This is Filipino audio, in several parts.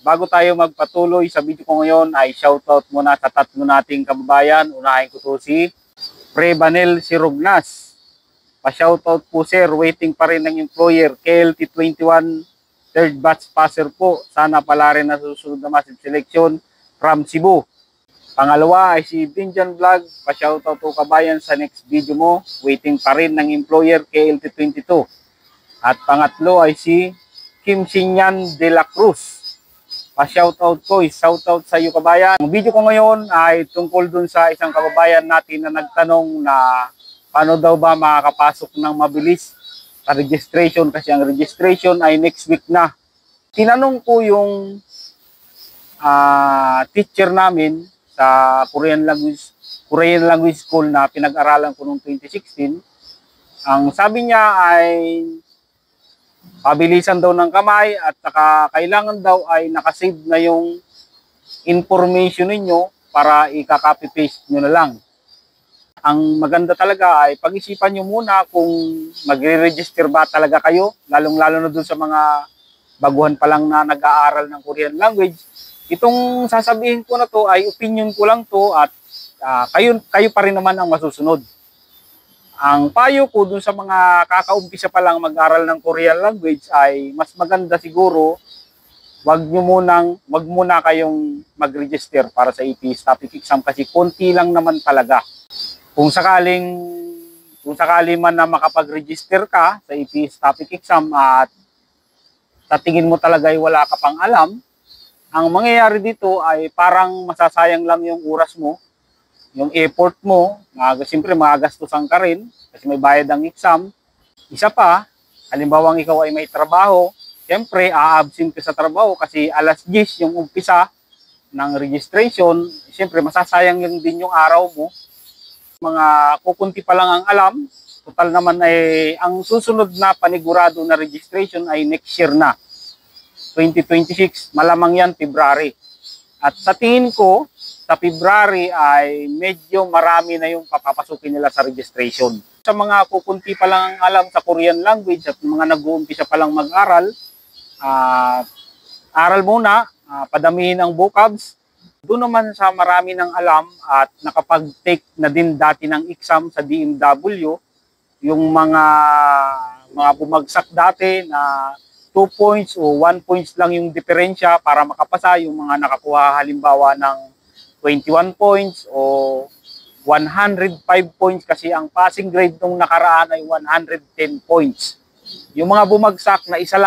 Bago tayo magpatuloy sa video ko ngayon ay shoutout muna sa tatlo nating kababayan. Unahin ko to si Prebanel Sirugnas. Pa-shoutout po sir, waiting pa rin ng employer. KLT21 third batch passer po. Sana pala rin na susunod na massive selection from Cebu. Pangalawa ay si Binjan Vlog. Pa-shoutout po kabayan sa next video mo. Waiting pa rin ng employer KLT22. At pangatlo ay si Kim Sinyan de la Cruz. Pa-shoutout ko, shoutout sa iyo kabayan. Ang video ko ngayon ay tungkol dun sa isang kababayan natin na nagtanong na paano daw ba makakapasok ng mabilis sa registration kasi ang registration ay next week na. Tinanong ko yung teacher namin sa Korean language school na pinag-aralan ko noong 2016. Ang sabi niya ay pabilisan daw ng kamay at saka kailangan daw ay nakasave na yung information ninyo para i-copy paste nyo na lang. Ang maganda talaga ay pag-isipan nyo muna kung magre-register ba talaga kayo, lalong-lalo na dun sa mga baguhan pa lang na nag-aaral ng Korean language. Itong sasabihin ko na to ay opinion ko lang to at kayo pa rin naman ang masusunod. Ang payo ko dun sa mga kakaumpisa pa lang mag-aral ng Korean language ay mas maganda siguro wag muna kayong mag-register para sa APS topic exam kasi konti lang naman talaga. Kung sakali man na makapag-register ka sa APS topic exam at sa tingin mo talaga ay wala ka pang alam, ang mangyayari dito ay parang masasayang lang yung oras mo, yung effort mo, siyempre magagastusan ka rin kasi may bayad ang exam. Isa pa, halimbawa ikaw ay may trabaho, siyempre a-absent ka sa trabaho kasi alas 10 yung umpisa ng registration, siyempre masasayang lang din yung araw mo. Mga kukunti pa lang ang alam, total naman ay ang susunod na panigurado na registration ay next year na, 2026, malamang yan February. At sa tingin ko, sa February ay medyo marami na yung papapasukin nila sa registration. Sa mga kukunti pa lang ang alam sa Korean language at mga nag-uumpisa pa lang mag-aral, aral muna, padamihin ang vocabs. Doon naman sa marami ng alam at nakapag-take na din dati ng exam sa DMW, yung mga bumagsak dati na 2 points o 1 points lang yung diferensya para makapasa, yung mga nakakuha halimbawa ng 21 points o 105 points kasi ang passing grade nung nakaraan ay 110 points. Yung mga bumagsak na isa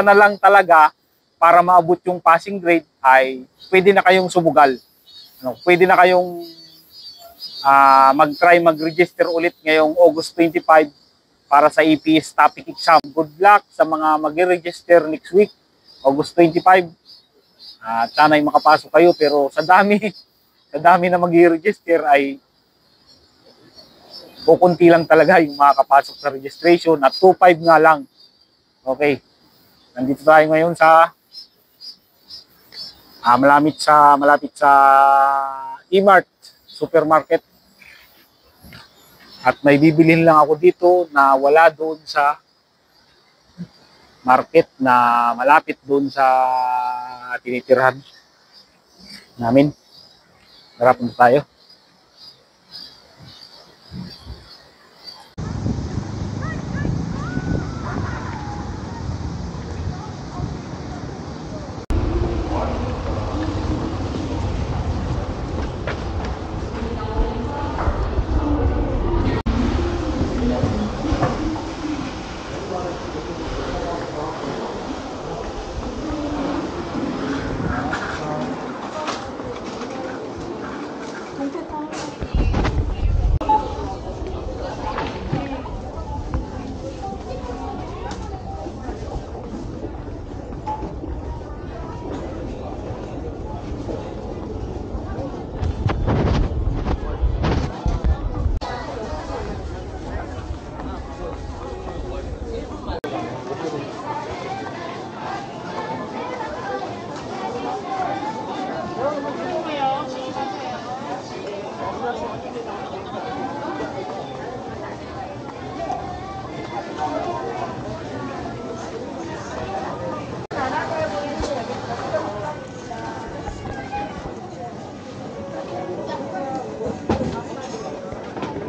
na lang talaga para maabot yung passing grade ay pwede na kayong sumugal. Pwede na kayong mag-try mag-register ulit ngayong August 25 para sa APS topic exam. Good luck sa mga mag-register next week, August 25. Sana'y makapasok kayo pero sa dami na mag-register ay kukunti lang talaga yung makakapasok sa registration at 2.5 nga lang. Okay. Nandito tayo ngayon sa malapit sa E-Mart supermarket. At may bibilhin lang ako dito na wala doon sa market na malapit doon sa tinitirhan namin. Harap na tayo.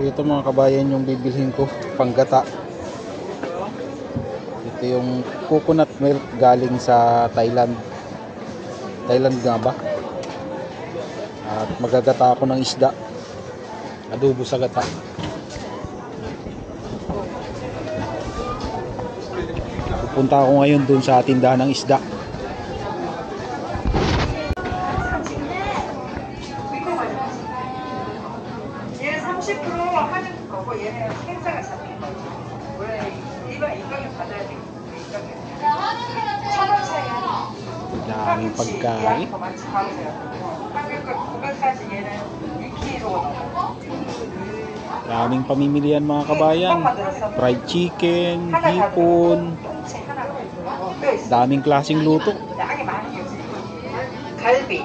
ito mga kabayan yung bibilhin ko, panggata. Ito yung coconut milk galing sa Thailand. Thailand nga ba? At magagata ako ng isda. Adobo sa gata. Pupunta ako ngayon dun sa tindahan ng isda. 얘는 30% 하는 거고 얘는 행사가 잡힌 거고 원래 이거 인건비 받아야 되고 인건비 1,000원 차이야. Daming pagkain. 더 많지 바로 생각하고 한국과 구간까지 얘는 2kg 넘어. Daming pamimilian mga kabayan. Fried chicken, hipon, 통째 하나 또 있어. daming klaseng luto. 양이 많은 거지. 갈비.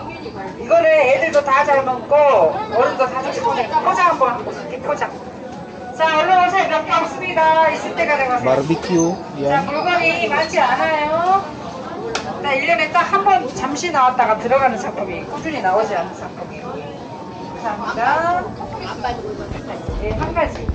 이거는 애들도 다 잘 먹고 어른도 다 잘 먹으니까 포장 한번 하고 이렇게 포장. 자 얼른 오세요. 몇 개 없습니다. 있을 때가 돼가지고. Barbecue. 자 Yan. 물건이 많지 않아요. 나 1년에 딱 한 번 잠시 나왔다가 들어가는 상품이 꾸준히 나오지 않는 상품이에요. 감사합니다. 네, 한 가지.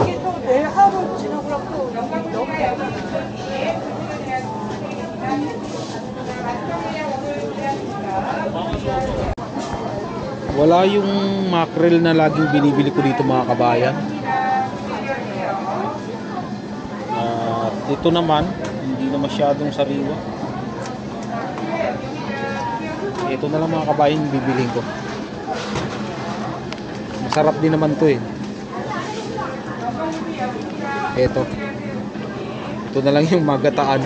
이게 또 내일 하루 지나고 너무 Wala yung mackerel na laging binibili ko dito mga kabayan. At ito naman, hindi na masyadong sariwa. Ito na lang mga kabayan yung bibilhin ko. Masarap din naman to eh. Ito. Ito na lang yung magataan.